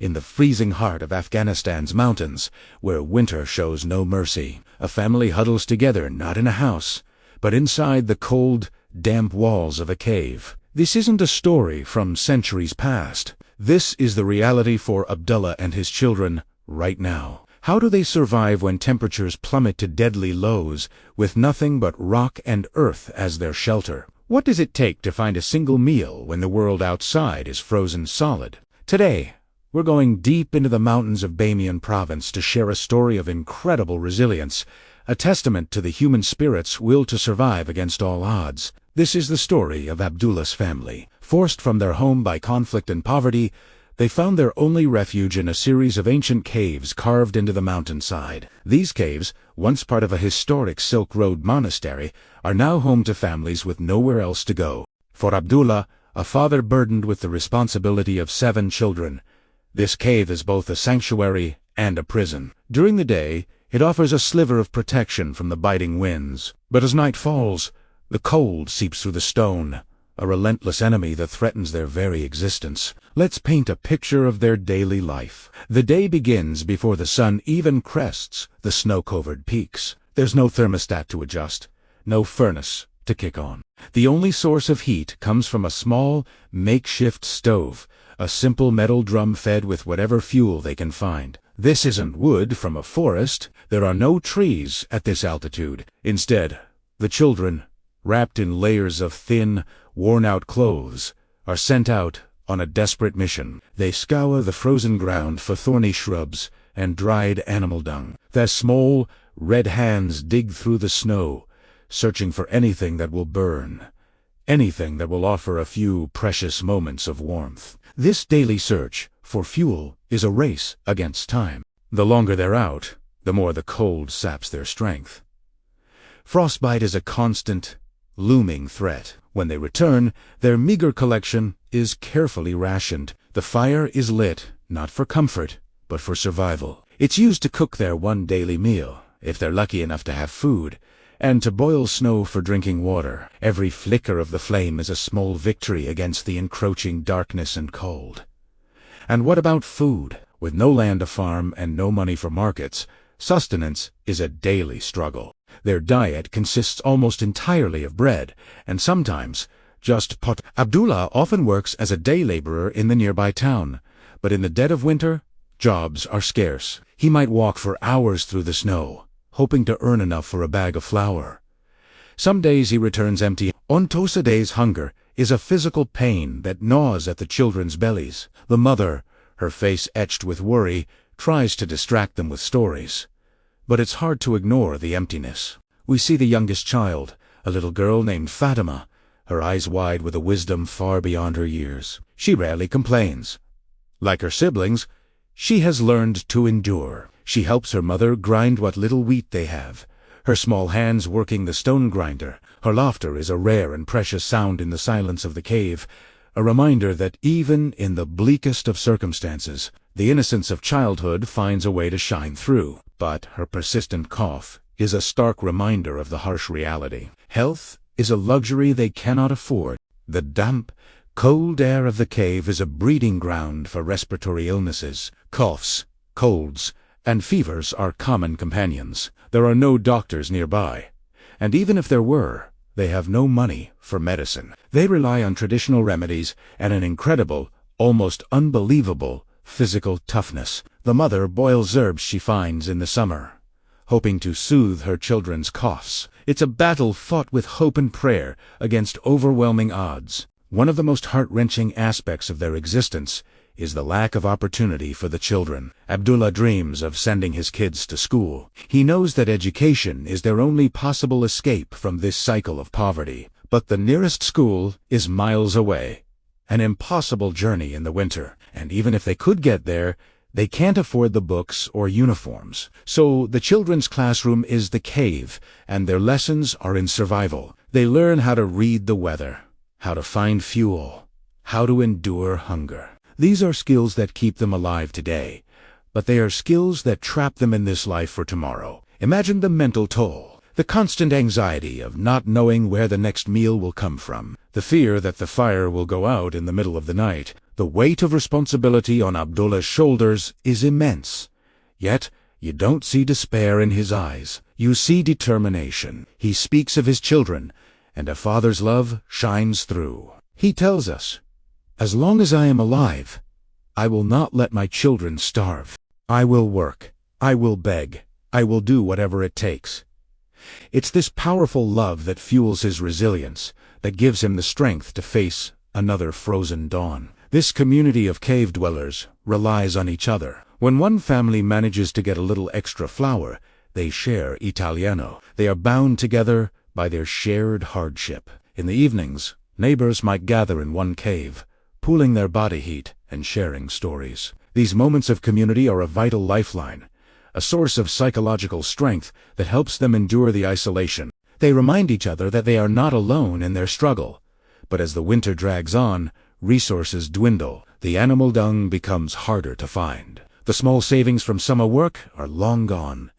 in the freezing heart of Afghanistan's mountains, where winter shows no mercy. A family huddles together not in a house, but inside the cold, damp walls of a cave. This isn't a story from centuries past. This is the reality for Abdullah and his children right now. How do they survive when temperatures plummet to deadly lows, with nothing but rock and earth as their shelter? What does it take to find a single meal when the world outside is frozen solid? Today, we're going deep into the mountains of Bamiyan province to share a story of incredible resilience, a testament to the human spirit's will to survive against all odds. This is the story of Abdullah's family. Forced from their home by conflict and poverty, they found their only refuge in a series of ancient caves carved into the mountainside. These caves, once part of a historic Silk Road monastery, are now home to families with nowhere else to go. For Abdullah, a father burdened with the responsibility of 7 children, this cave is both a sanctuary and a prison. During the day, it offers a sliver of protection from the biting winds. But as night falls, the cold seeps through the stone, a relentless enemy that threatens their very existence. Let's paint a picture of their daily life. The day begins before the sun even crests the snow-covered peaks. There's no thermostat to adjust, no furnace to kick on. The only source of heat comes from a small, makeshift stove, a simple metal drum fed with whatever fuel they can find. This isn't wood from a forest. There are no trees at this altitude. Instead, the children, wrapped in layers of thin, worn-out clothes, are sent out on a desperate mission. They scour the frozen ground for thorny shrubs and dried animal dung. Their small, red hands dig through the snow, searching for anything that will burn, anything that will offer a few precious moments of warmth. This daily search for fuel is a race against time. The longer they're out, the more the cold saps their strength. Frostbite is a constant, looming threat. When they return, their meager collection is carefully rationed. The fire is lit, not for comfort, but for survival. It's used to cook their one daily meal, if they're lucky enough to have food, and to boil snow for drinking water. Every flicker of the flame is a small victory against the encroaching darkness and cold. And what about food? With no land to farm and no money for markets, sustenance is a daily struggle. Their diet consists almost entirely of bread, and sometimes just pot. Abdullah often works as a day laborer in the nearby town, but in the dead of winter, jobs are scarce. He might walk for hours through the snow, hoping to earn enough for a bag of flour. Some days he returns empty. On Tosa days, hunger is a physical pain that gnaws at the children's bellies. The mother, her face etched with worry, tries to distract them with stories. But it's hard to ignore the emptiness. We see the youngest child, a little girl named Fatima, her eyes wide with a wisdom far beyond her years. She rarely complains. Like her siblings, she has learned to endure. She helps her mother grind what little wheat they have, her small hands working the stone grinder. Her laughter is a rare and precious sound in the silence of the cave, a reminder that even in the bleakest of circumstances, the innocence of childhood finds a way to shine through. But her persistent cough is a stark reminder of the harsh reality. Health is a luxury they cannot afford. The damp, cold air of the cave is a breeding ground for respiratory illnesses. Coughs, colds, and fevers are common companions. There are no doctors nearby, and even if there were, they have no money for medicine. They rely on traditional remedies and an incredible, almost unbelievable, physical toughness. The mother boils herbs she finds in the summer, hoping to soothe her children's coughs. It's a battle fought with hope and prayer against overwhelming odds. One of the most heart-wrenching aspects of their existence is the lack of opportunity for the children. Abdullah dreams of sending his kids to school. He knows that education is their only possible escape from this cycle of poverty. But the nearest school is miles away, an impossible journey in the winter. And even if they could get there, they can't afford the books or uniforms. So the children's classroom is the cave, and their lessons are in survival. They learn how to read the weather, how to find fuel, how to endure hunger. These are skills that keep them alive today, but they are skills that trap them in this life for tomorrow. Imagine the mental toll, the constant anxiety of not knowing where the next meal will come from, the fear that the fire will go out in the middle of the night, the The weight of responsibility on Abdullah's shoulders is immense. Yet, you don't see despair in his eyes. You see determination. He speaks of his children, and a father's love shines through. He tells us, "As long as I am alive, I will not let my children starve. I will work. I will beg. I will do whatever it takes." It's this powerful love that fuels his resilience, that gives him the strength to face another frozen dawn. This community of cave dwellers relies on each other. When one family manages to get a little extra flour, they share Italiano. They are bound together by their shared hardship. In the evenings, neighbors might gather in one cave, pooling their body heat and sharing stories. These moments of community are a vital lifeline, a source of psychological strength that helps them endure the isolation. They remind each other that they are not alone in their struggle. But as the winter drags on, resources dwindle. The animal dung becomes harder to find. The small savings from summer work are long gone.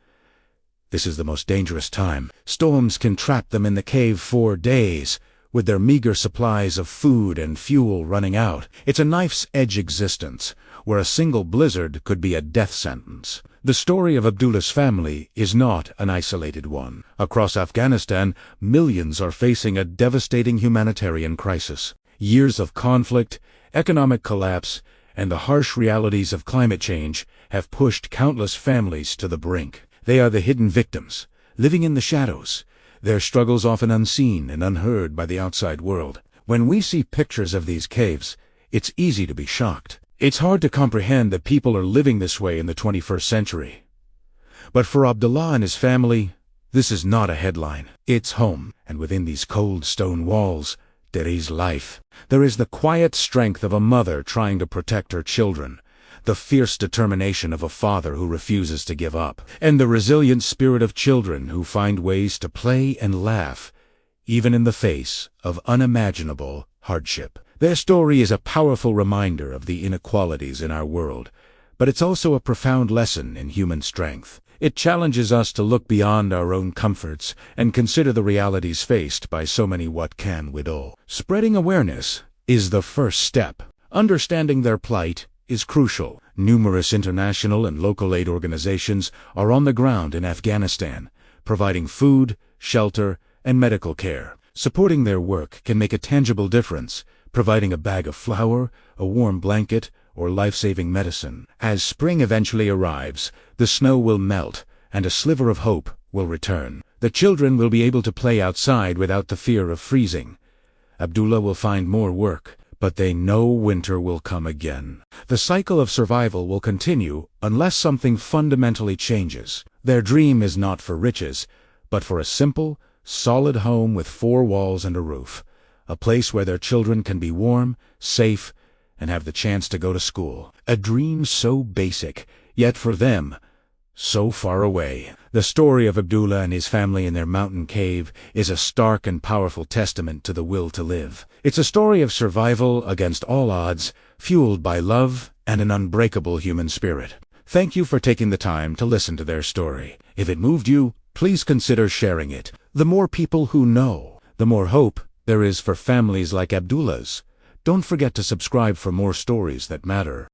This is the most dangerous time. Storms can trap them in the cave for days, with their meager supplies of food and fuel running out. It's a knife's-edge existence, where a single blizzard could be a death sentence. The story of Abdullah's family is not an isolated one. Across Afghanistan, millions are facing a devastating humanitarian crisis. Years of conflict, economic collapse, and the harsh realities of climate change have pushed countless families to the brink. They are the hidden victims, living in the shadows, their struggles often unseen and unheard by the outside world. When we see pictures of these caves, it's easy to be shocked. It's hard to comprehend that people are living this way in the 21st century. But for Abdullah and his family, this is not a headline. It's home, and within these cold stone walls, there is life. There is the quiet strength of a mother trying to protect her children, the fierce determination of a father who refuses to give up, and the resilient spirit of children who find ways to play and laugh, even in the face of unimaginable hardship. Their story is a powerful reminder of the inequalities in our world, but it's also a profound lesson in human strength. It challenges us to look beyond our own comforts and consider the realities faced by so many what can withal. Spreading awareness is the first step. Understanding their plight is crucial. Numerous international and local aid organizations are on the ground in Afghanistan, providing food, shelter, and medical care. Supporting their work can make a tangible difference, providing a bag of flour, a warm blanket, or life-saving medicine. As spring eventually arrives, the snow will melt, and a sliver of hope will return. The children will be able to play outside without the fear of freezing. Abdullah will find more work, but they know winter will come again. The cycle of survival will continue unless something fundamentally changes. Their dream is not for riches, but for a simple, solid home with four walls and a roof. A place where their children can be warm, safe, and have the chance to go to school. A dream so basic, yet for them, so far away. The story of Abdullah and his family in their mountain cave is a stark and powerful testament to the will to live. It's a story of survival against all odds, fueled by love and an unbreakable human spirit. Thank you for taking the time to listen to their story. If it moved you, please consider sharing it. The more people who know, the more hope there is for families like Abdullah's. Don't forget to subscribe for more stories that matter.